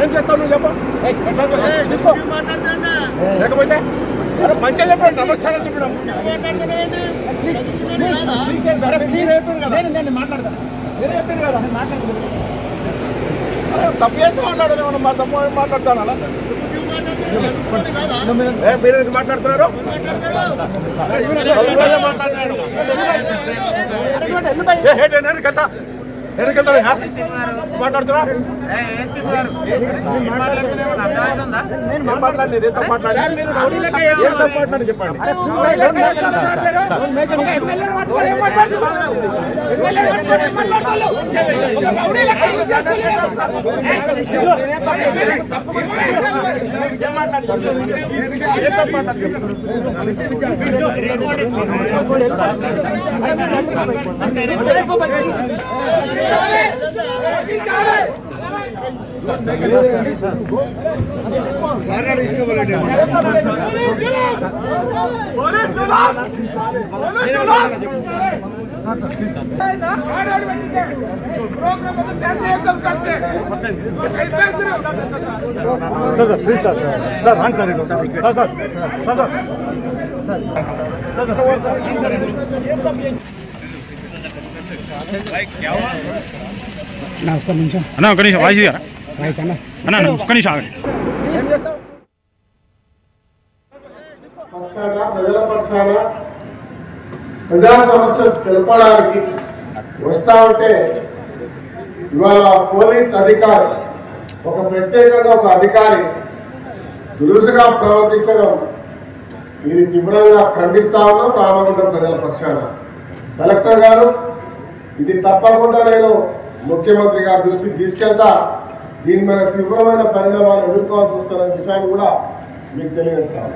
ఏం చేస్తావు నువ్వు చెప్పు తీసుకో లేకపోతే మంచిగా చెప్పండి నమస్కారం చెప్పడం మాట్లాడతాను మీరే చెప్పింది కదా తప్పు చేస్తే మాట్లాడలేదు మనం తప్పు మాట్లాడతాను అలా మీరు ఎందుకు మాట్లాడుతున్నారు మాట్లాడుతున్నా చెప్పండి అన్న ఒక నిమిషం వాయిస్ అన్న ఒక్క నిమిషం ఆగండి. పక్షాన ప్రజల పక్షాన ప్రజా సమస్యలు తెలపడానికి వస్తా ఉంటే ఇవాళ పోలీస్ అధికారి ఒక ప్రత్యేకంగా ఒక అధికారి దురుసుగా ప్రవర్తించడం ఇది తీవ్రంగా ఖండిస్తా ఉన్నాం. రామగుండం ప్రజల పక్షాన కలెక్టర్ గారు ఇది తప్పకుండా నేను ముఖ్యమంత్రి గారి దృష్టికి తీసుకెళ్తా. దీని మీద తీవ్రమైన పరిణామాలు ఎదుర్కోవాల్సి వస్తున్న విషయాన్ని కూడా మీకు తెలియజేస్తాను.